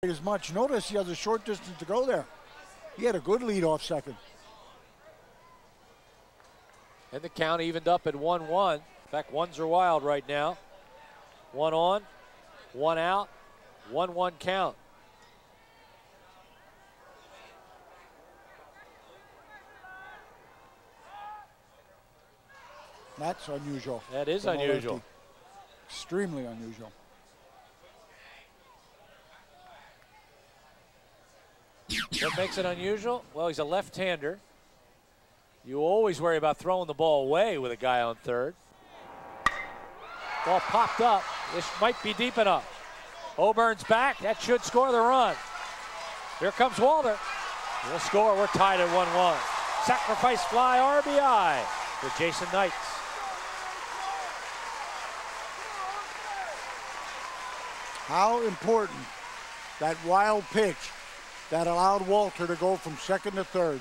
as much. Notice he has a short distance to go there. He had a good lead off second. And the count evened up at 1-1. In fact, ones are wild right now. One on, one out, 1-1 count. That's unusual. That is unusual. Extremely unusual. What makes it unusual? Well, he's a left-hander. You always worry about throwing the ball away with a guy on third. Ball popped up. This might be deep enough. Obern's back. That should score the run. Here comes Walter. We'll score. We're tied at 1-1. Sacrifice fly RBI for Jason Knights. How important that wild pitch that allowed Walter to go from second to third.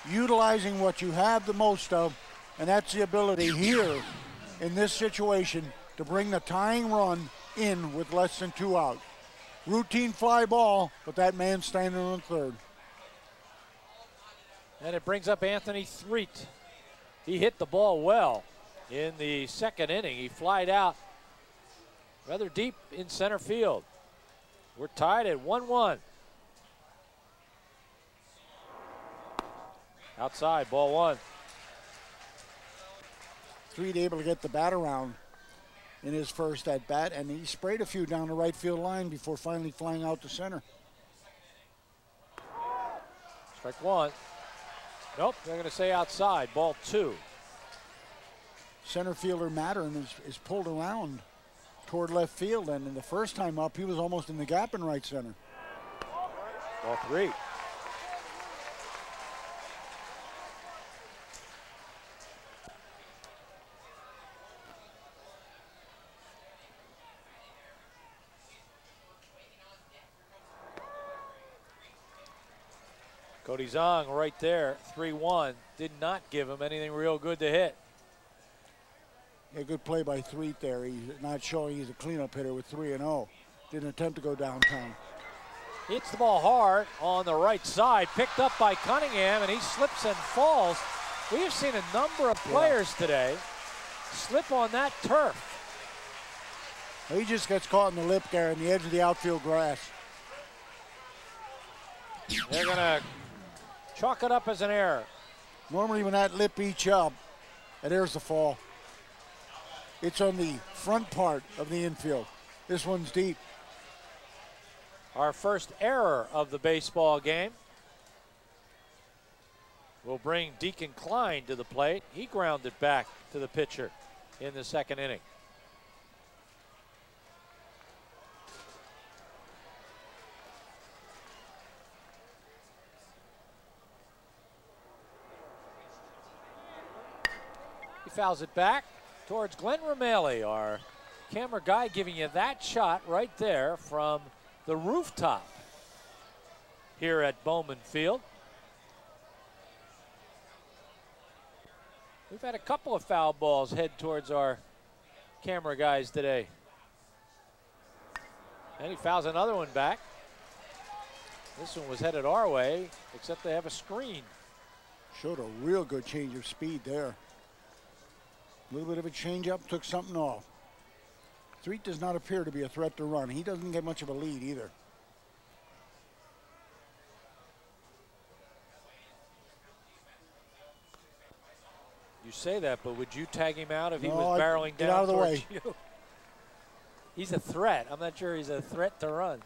Utilizing what you have the most of, and that's the ability here in this situation to bring the tying run in with less than 2 out. Routine fly ball, but that man standing on third. And it brings up Anthony Threet. He hit the ball well in the second inning. He flied out rather deep in center field. We're tied at 1-1. Outside, ball one. Threet able to get the bat around in his first at bat, and he sprayed a few down the right field line before finally flying out to center. Strike one. Nope, they're going to say outside, ball two. Center fielder Mattern is pulled around toward left field, and in the first time up, he was almost in the gap in right center. Ball three. Cody Zong right there, 3-1. Did not give him anything real good to hit. A good play by Threet there. He's not showing he's a cleanup hitter with 3-0. Didn't attempt to go downtown. Hits the ball hard on the right side, picked up by Cunningham, and he slips and falls. We have seen a number of players today slip on that turf. He just gets caught in the lip there on the edge of the outfield grass. They're going to chalk it up as an error. Normally when that lip eats up, there's the fall. It's on the front part of the infield. This one's deep. Our first error of the baseball game will bring Deacon Klein to the plate. He grounded back to the pitcher in the second inning. He fouls it back towards Glenn Romali, our camera guy, giving you that shot right there from the rooftop here at Bowman Field. We've had a couple of foul balls head towards our camera guys today. And he fouls another one back. This one was headed our way, except they have a screen. Showed a real good change of speed there. A little bit of a change-up, took something off. Threet does not appear to be a threat to run. He doesn't get much of a lead either. You say that, but would you tag him out if he No, was barreling get down out of the towards way. you? He's a threat. I'm not sure he's a threat to run.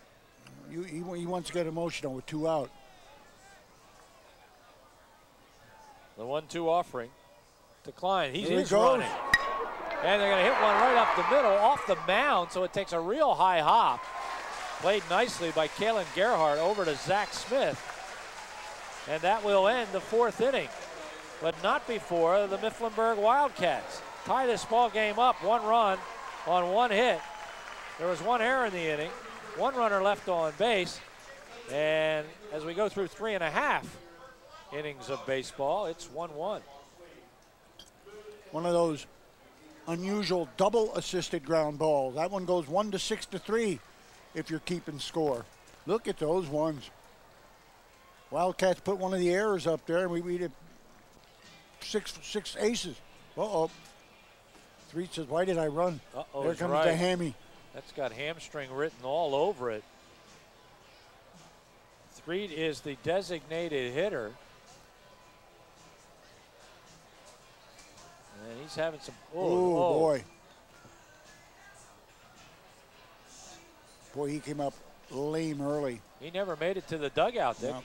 He wants to get emotional with 2 out. The 1-2 offering to Klein. He There is he goes. running. And they're going to hit one right up the middle, off the mound, so it takes a real high hop. Played nicely by Kalen Gerhardt over to Zach Smith. And that will end the 4th inning, but not before the Mifflinburg Wildcats tie this ball game up. 1 run on 1 hit. There was 1 error in the inning, 1 runner left on base. And as we go through 3.5 innings of baseball, it's 1-1. One of those unusual double assisted ground balls. That one goes 1 to 6 to 3 if you're keeping score. Look at those ones. Wildcats put one of the errors up there, and we did six aces. Uh-oh. Threed says, why did I run? Uh-oh, there comes the hammy. That's got hamstring written all over it. Threed is the designated hitter. And he's having some, boy. Boy, he came up lame early. He never made it to the dugout, Dick. No.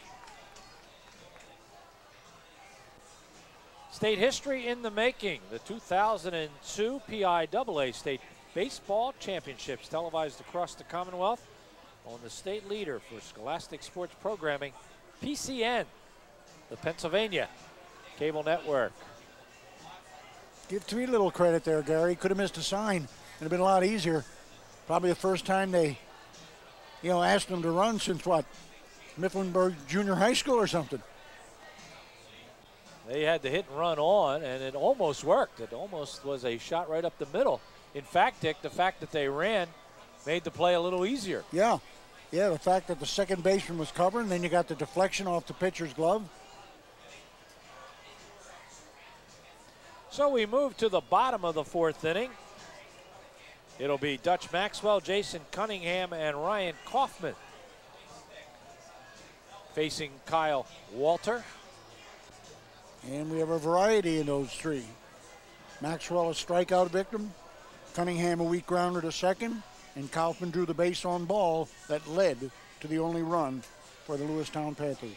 State history in the making. The 2002 PIAA State Baseball Championships televised across the Commonwealth on the state leader for scholastic sports programming, PCN, the Pennsylvania Cable Network. Give Threed a little credit there, Gary. Could have missed a sign. It'd have been a lot easier. Probably the first time they, asked him to run since what? Mifflinburg Junior High School or something. They had the hit and run on, and it almost worked. It almost was a shot right up the middle. In fact, Dick, the fact that they ran made the play a little easier. Yeah, the fact that the second baseman was covering, then you got the deflection off the pitcher's glove. So we move to the bottom of the fourth inning. It'll be Dutch Maxwell, Jason Cunningham, and Ryan Kaufman facing Kyle Walter. And we have a variety in those three. Maxwell, a strikeout victim. Cunningham, a weak grounder to second. And Kaufman drew the base on ball that led to the only run for the Lewistown Panthers.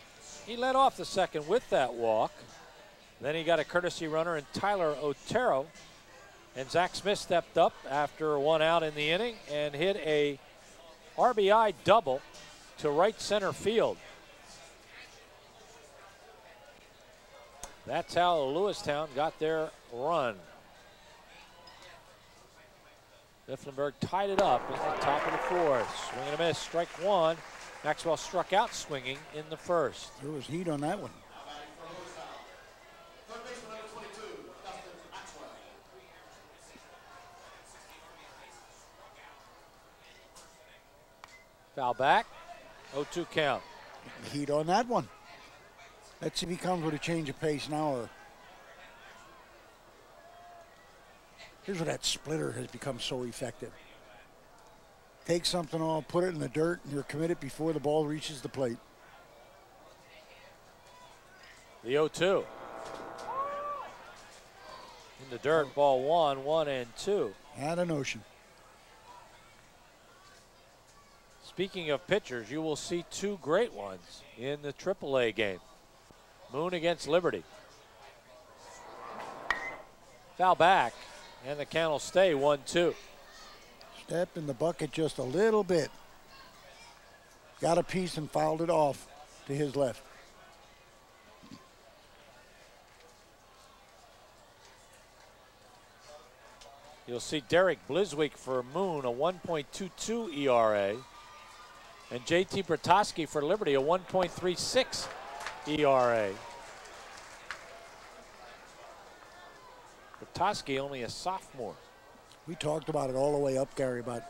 He led off the second with that walk. Then he got a courtesy runner in Tyler Otero. And Zach Smith stepped up after one out in the inning and hit a RBI double to right center field. That's how Lewistown got their run. Mifflinburg tied it up in the top of the fourth. Swing and a miss, strike one. Maxwell struck out swinging in the first. There was heat on that one. Foul back, 0-2 count. Heat on that one. Let's see if he comes with a change of pace now. Or here's where that splitter has become so effective. Take something off, put it in the dirt, and you're committed before the ball reaches the plate. The 0-2. In the dirt, ball 1-2. Had a notion. Speaking of pitchers, you will see two great ones in the AAA game. Moon against Liberty. Foul back, and the count will stay 1-2. Stepped in the bucket just a little bit. Got a piece and fouled it off to his left. You'll see Derek Bliswick for Moon, a 1.22 ERA. And JT Bertoski for Liberty, a 1.36 ERA. Bertoski only a sophomore. We talked about it all the way up, Gary, but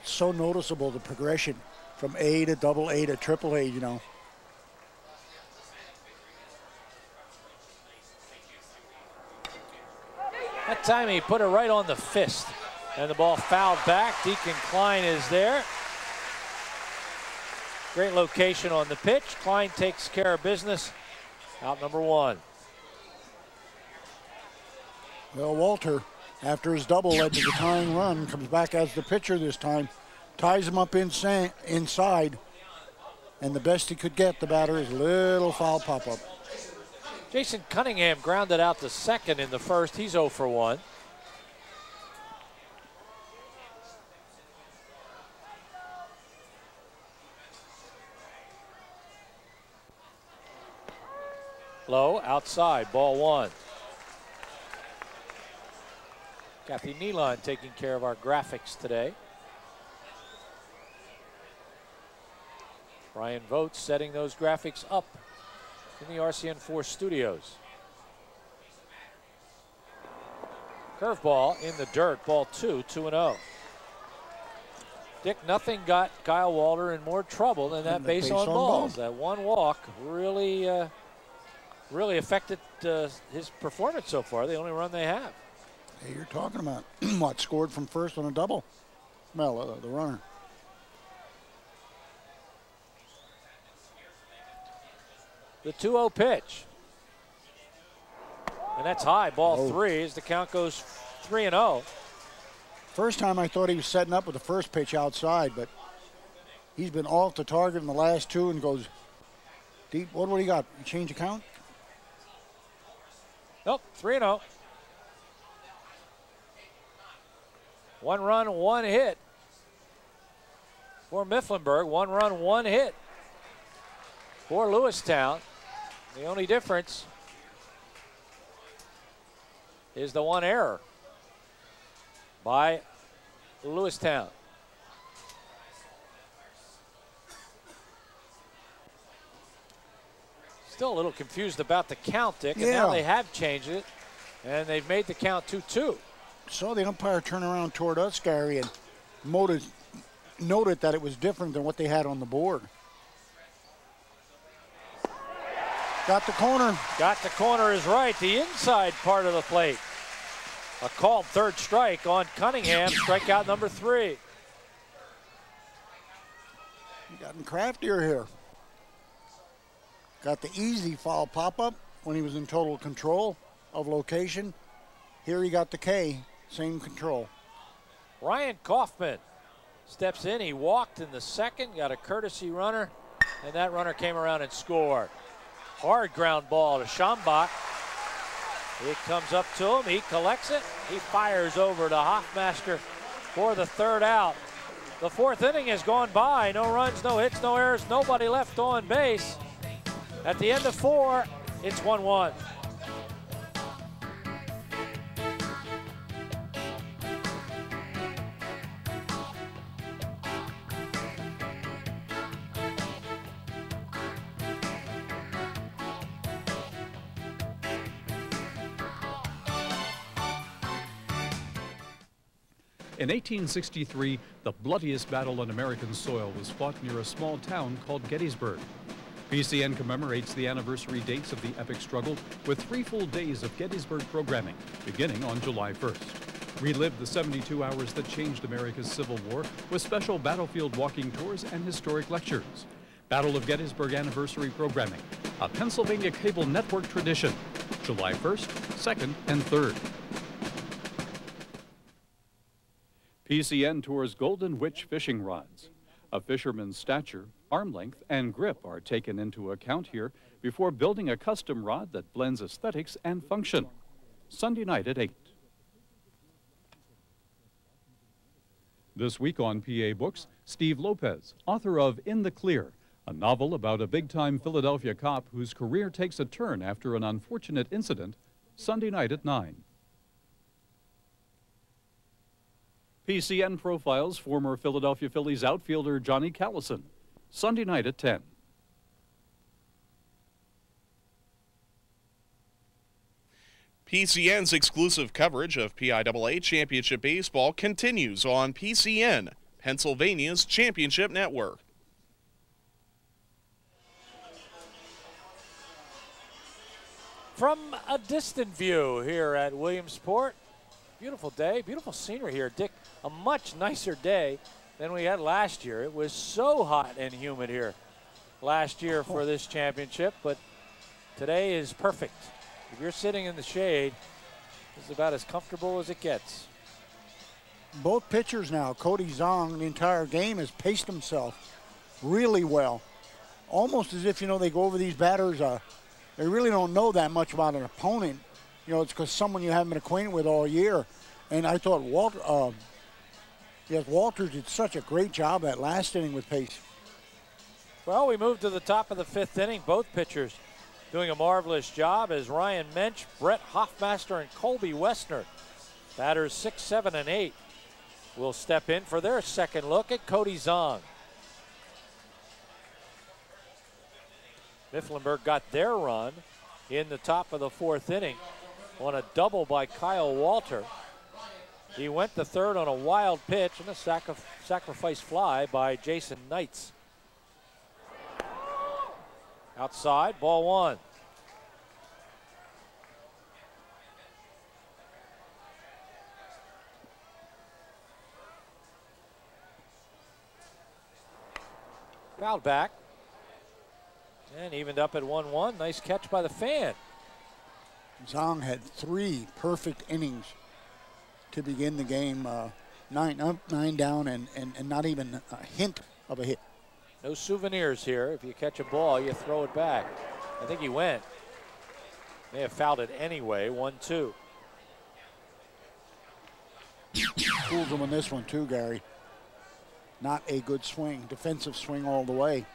it's so noticeable the progression from A to AA to AAA, you know. That time he put it right on the fist. And the ball fouled back. Deacon Klein is there. Great location on the pitch. Klein takes care of business. Out number one. Well, Walter, after his double led to the tying run, comes back as the pitcher this time, ties him up inside, and the best he could get, the batter, is a little foul pop-up. Jason Cunningham grounded out to second in the first. He's 0 for 1. Low, outside, ball one. Kathy Nealon taking care of our graphics today. Brian Vogt setting those graphics up in the RCN4 studios. Curveball in the dirt, ball 2, 2-0. Dick, nothing got Kyle Walter in more trouble than that base on balls. That one walk really affected his performance so far, the only run they have. Hey, you're talking about what, scored from first on a double? Well, the runner. The 2-0 pitch. And that's high, ball 3 as the count goes 3-0. First time I thought he was setting up with the first pitch outside, but he's been off the target in the last 2 and goes deep. What do you got? You change the count? Nope, 3-0. 1 run, 1 hit for Mifflinburg. 1 run, 1 hit for Lewistown. The only difference is the 1 error by Lewistown. Still a little confused about the count, Dick, and now they have changed it, and they've made the count 2-2. Saw the umpire turn around toward us, Gary, and noted that it was different than what they had on the board. Got the corner. Got the corner is right, the inside part of the plate. A called third strike on Cunningham, strikeout number 3. He gotten craftier here. Got the easy foul pop-up when he was in total control of location. Here he got the K, same control. Ryan Kaufman steps in. He walked in the second, got a courtesy runner, and that runner came around and scored. Hard ground ball to Schambach. It comes up to him. He collects it. He fires over to Hoffmaster for the 3rd out. The 4th inning has gone by. No runs, no hits, no errors, nobody left on base. At the end of 4, it's 1-1. In 1863, the bloodiest battle on American soil was fought near a small town called Gettysburg. PCN commemorates the anniversary dates of the epic struggle with 3 full days of Gettysburg programming, beginning on July 1st. Relive the 72 hours that changed America's Civil War with special battlefield walking tours and historic lectures. Battle of Gettysburg anniversary programming, a Pennsylvania cable network tradition, July 1st, 2nd, and 3rd. PCN tours Golden Witch fishing rods. A fisherman's stature, arm length, and grip are taken into account here before building a custom rod that blends aesthetics and function. Sunday night at 8. This week on PA Books, Steve Lopez, author of In the Clear, a novel about a big-time Philadelphia cop whose career takes a turn after an unfortunate incident, Sunday night at 9. PCN profiles former Philadelphia Phillies outfielder Johnny Callison, Sunday night at 10. PCN's exclusive coverage of PIAA Championship Baseball continues on PCN, Pennsylvania's championship network. From a distant view here at Williamsport, beautiful day, beautiful scenery here, Dick. A much nicer day than we had last year. It was so hot and humid here last year for this championship, but today is perfect. If you're sitting in the shade, it's about as comfortable as it gets. Both pitchers now, Cody Zong, the entire game has paced himself really well. Almost as if, they go over these batters, they really don't know that much about an opponent. It's because someone you haven't been acquainted with all year. And I thought Walters did such a great job that last inning with pace. Well, we moved to the top of the 5th inning. Both pitchers doing a marvelous job as Ryan Mensch, Brett Hoffmaster, and Colby Westner, batters 6, 7, and 8, will step in for their second look at Cody Zong. Mifflinburg got their run in the top of the 4th inning on a double by Kyle Walter. He went to third on a wild pitch and a sacrifice fly by Jason Knights. Outside, ball one. Fouled back. And evened up at 1-1. Nice catch by the fan. Zong had 3 perfect innings to begin the game. 9 up, 9 down, and not even a hint of a hit. No souvenirs here. If you catch a ball, you throw it back. I think he went. May have fouled it anyway. 1-2. Fooled him on this one too, Gary. Not a good swing. Defensive swing all the way.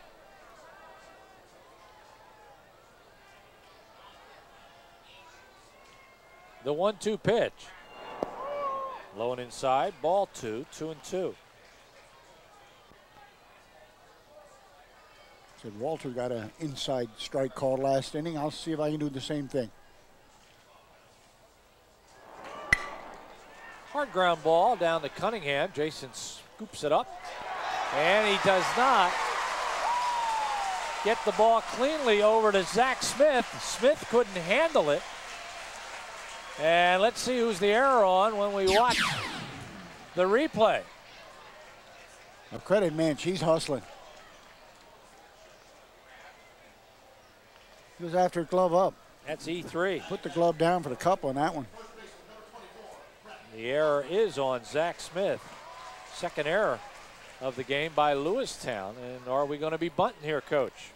The 1-2 pitch. Low and inside. Ball 2. 2-2. Said Walter got an inside strike called last inning. I'll see if I can do the same thing. Hard ground ball down to Cunningham. Jason scoops it up. And he does not get the ball cleanly over to Zach Smith. Smith couldn't handle it. And let's see who's the error on when we watch the replay. Now credit Minch, he's hustling. He was after glove up. That's E3. Put the glove down for the cup on that one. The error is on Zach Smith. Second error of the game by Lewistown. And are we going to be bunting here, Coach?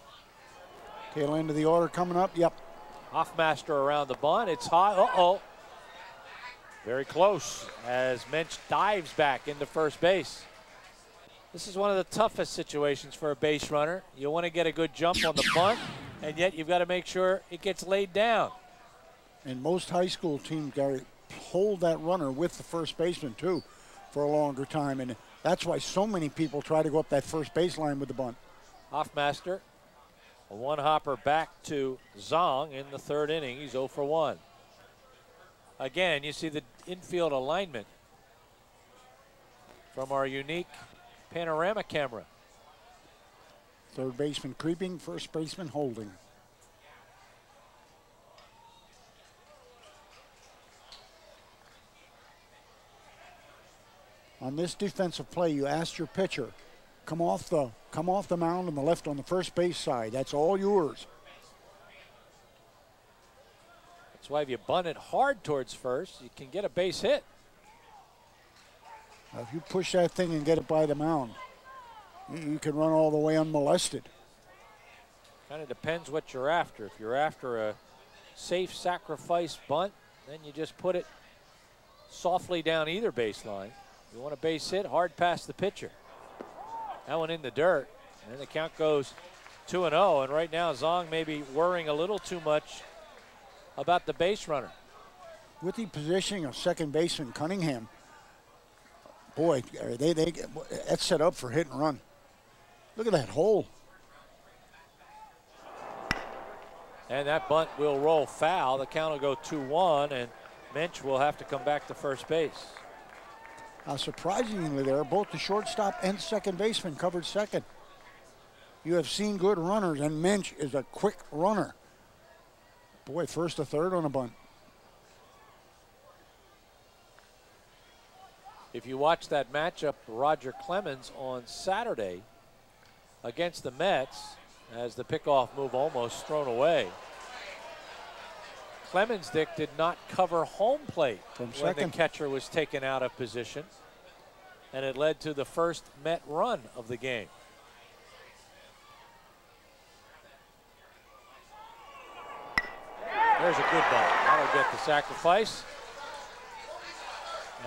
Tail end of the order coming up. Yep. Hoffmaster around the bunt. It's high. Uh-oh. Very close as Mensch dives back into first base. This is one of the toughest situations for a base runner. You want to get a good jump on the bunt, and yet you've got to make sure it gets laid down. And most high school teams, Gary, hold that runner with the first baseman, too, for a longer time. And that's why so many people try to go up that first baseline with the bunt. Hoffmaster, a one-hopper back to Zong in the third inning. He's 0 for 1. Again, you see the infield alignment from our unique panorama camera. Third baseman creeping, first baseman holding. On this defensive play, you asked your pitcher, come off the mound on the left on the first base side. That's all yours. That's why if you bunt it hard towards first, you can get a base hit. Now, if you push that thing and get it by the mound, you can run all the way unmolested. Kind of depends what you're after. If you're after a safe sacrifice bunt, then you just put it softly down either baseline. You want a base hit, hard past the pitcher. That one in the dirt, and the count goes 2-0. And right now, Zong may be worrying a little too much about the base runner. With the positioning of second baseman Cunningham, boy, that's set up for hit and run. Look at that hole. And that bunt will roll foul. The count will go 2-1, and Mensch will have to come back to first base. Surprisingly there, both the shortstop and second baseman covered second. You have seen good runners, and Mensch is a quick runner. Boy, first to third on a bunt. If you watch that matchup, Roger Clemens on Saturday against the Mets, as the pickoff move almost thrown away, Clemens Dick did not cover home plate when the catcher was taken out of position, and it led to the first Met run of the game. There's a good ball. That'll get the sacrifice.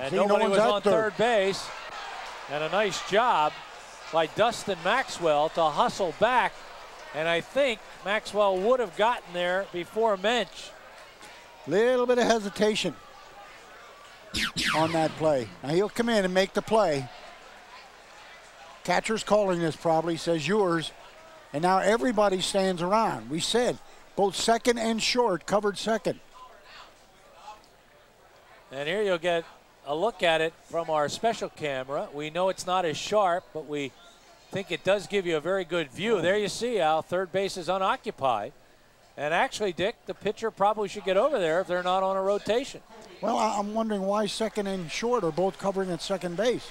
And nobody was on third base. And a nice job by Dustin Maxwell to hustle back. And I think Maxwell would have gotten there before Mensch. Little bit of hesitation on that play. Now he'll come in and make the play. Catcher's calling this probably, says yours. And now everybody stands around. We said both second and short covered second. And here you'll get a look at it from our special camera. We know it's not as sharp, but we think it does give you a very good view. There you see how third base is unoccupied. And actually, Dick, the pitcher probably should get over there if they're not on a rotation. Well, I'm wondering why second and short are both covering at second base.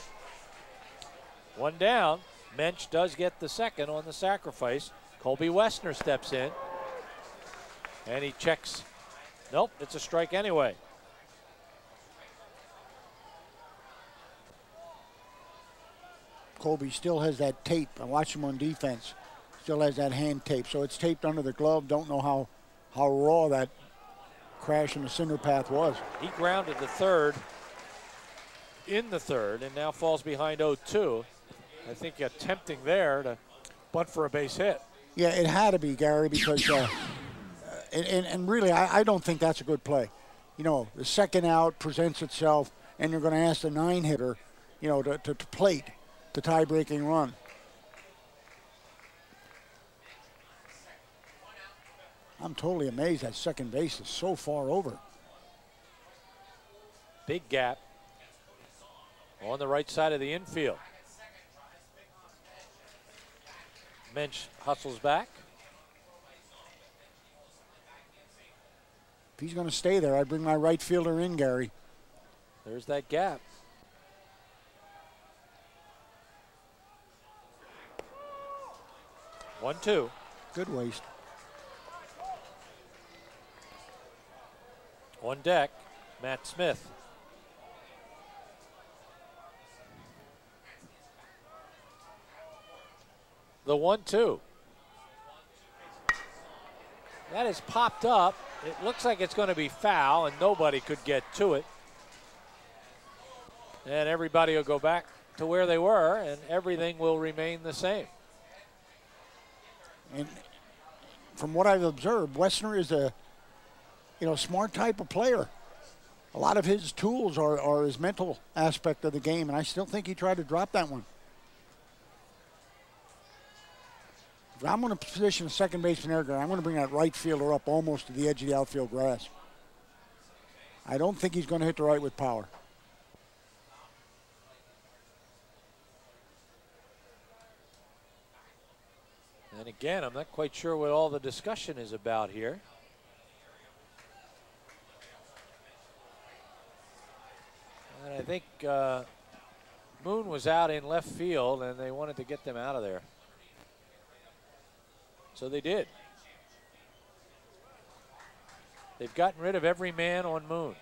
One down. Mensch does get the second on the sacrifice. Colby Wessner steps in. And he checks. Nope, it's a strike anyway. Colby still has that tape. I watched him on defense. Still has that hand tape. So it's taped under the glove. Don't know how raw that crash in the cinder path was. He grounded the third in the third and now falls behind 0-2. I think attempting there to bunt for a base hit. Yeah, it had to be, Gary, because and really I don't think that's a good play. You know, the second out presents itself and you're going to ask the 9-hitter, you know, to plate the tie-breaking run. I'm totally amazed that second base is so far over. Big gap on the right side of the infield. Mensch hustles back. If he's going to stay there, I'd bring my right fielder in, Gary. There's that gap. One, two. Good waste. On deck, Matt Smith. The 1-2. That is popped up. It looks like it's going to be foul, and nobody could get to it. And everybody will go back to where they were, and everything will remain the same. And from what I've observed, Wessner is a smart type of player. A lot of his tools are his mental aspect of the game, and I still think he tried to drop that one. If I'm going to position a second baseman there, I'm going to bring that right fielder up almost to the edge of the outfield grass. I don't think he's going to hit the right with power. And again, I'm not quite sure what all the discussion is about here. And I think Moon was out in left field, and they wanted to get them out of there. So they did. They've gotten rid of every man on Moon.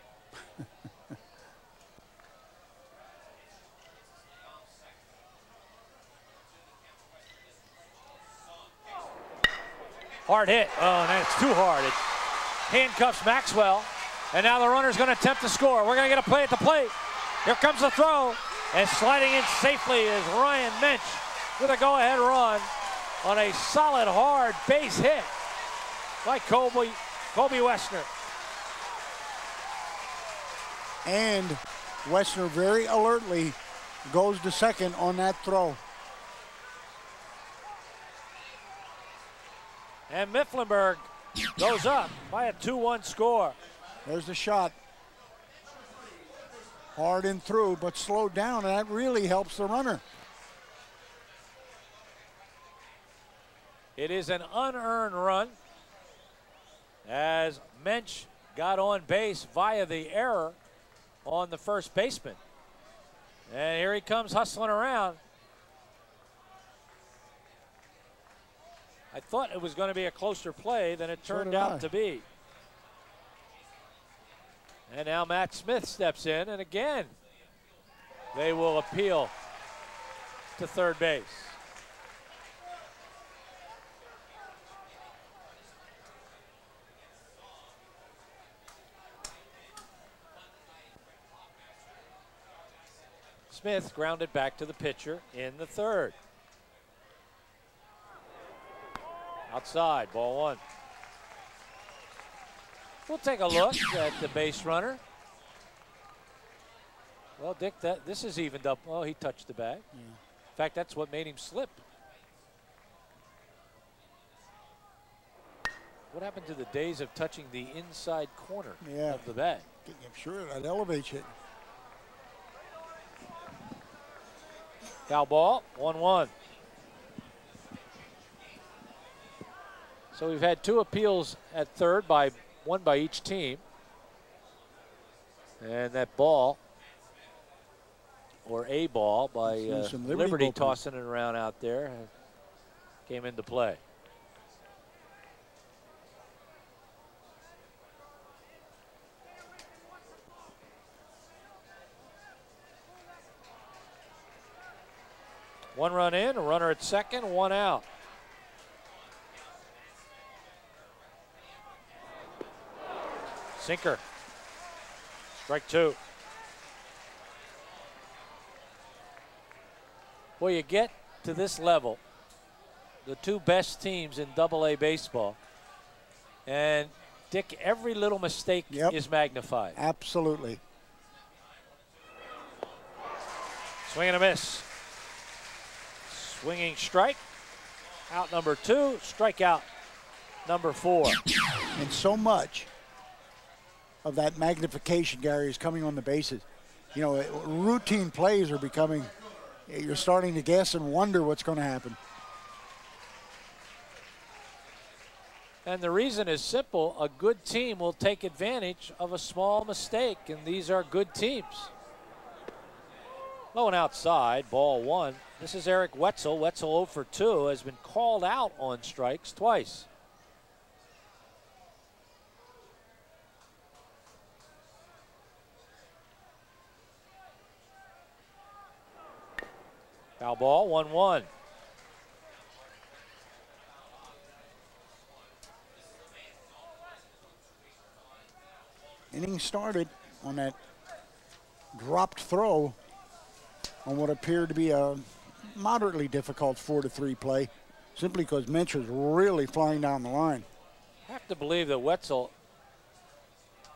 Hard hit. Oh, and that's too hard. It handcuffs Maxwell. And now the runner's going to attempt to score. We're going to get a play at the plate. Here comes the throw. And sliding in safely is Ryan Mensch with a go-ahead run on a solid, hard base hit by Colby Wessner. And Wessner very alertly goes to second on that throw. And Mifflinburg goes up by a 2-1 score. There's the shot. Hard and through, but slowed down, and that really helps the runner. It is an unearned run as Mensch got on base via the error on the first baseman. And here he comes hustling around. I thought it was going to be a closer play than it turned out to be. And now Matt Smith steps in, and again, they will appeal to third base. Smith grounded back to the pitcher in the third. Outside, ball one. We'll take a look at the base runner. Well, Dick, this is evened up. Oh, he touched the bag. Yeah. In fact, that's what made him slip. What happened to the days of touching the inside corner of the bag? I'm sure that elevates it. Foul ball, 1-1. So we've had 2 appeals at third, one by each team. And that ball, or a ball by Liberty tossing it around out there, came into play. One run in, a runner at second, 1 out. Sinker. Strike 2. Well, you get to this level, the 2 best teams in AA baseball, and Dick, every little mistake is magnified. Absolutely. Swing and a miss. Swinging strike. Out number 2, strikeout number 4. And so much of that magnification, Gary, is coming on the bases. You know, routine plays are becoming, you're starting to guess and wonder what's going to happen. And the reason is simple. A good team will take advantage of a small mistake, and these are good teams. Low and outside, ball 1. This is Eric Wetzel. Wetzel 0 for 2, has been called out on strikes twice. Foul ball, 1-1. Inning started on that dropped throw on what appeared to be a moderately difficult 4-3 play, simply because Minch was really flying down the line. I have to believe that Wetzel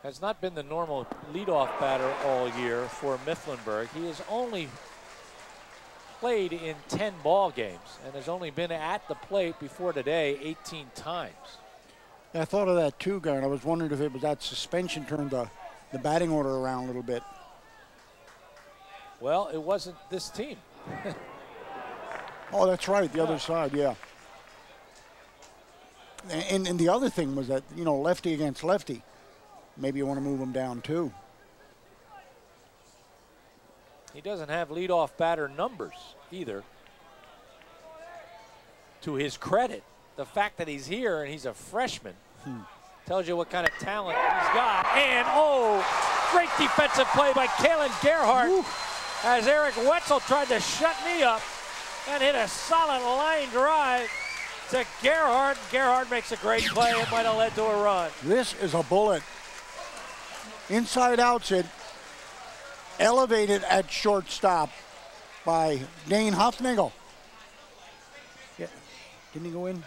has not been the normal leadoff batter all year for Mifflinburg. He has only played in 10 ball games and has only been at the plate before today 18 times. Yeah, I thought of that too, Gary. I was wondering if it was that suspension turned the batting order around a little bit. Well, it wasn't this team. Oh, that's right, the other side, yeah. And the other thing was that, you know, lefty against lefty. Maybe you want to move him down too. He doesn't have leadoff batter numbers either. To his credit, the fact that he's here and he's a freshman tells you what kind of talent he's got. And, oh, great defensive play by Kalen Gerhardt as Eric Wetzel tried to shut me up and hit a solid line drive to Gerhardt. Gerhardt makes a great play. It might have led to a run. This is a bullet. Inside outside, elevated at shortstop by Dane Huffnagel. Yeah. Didn't he go in?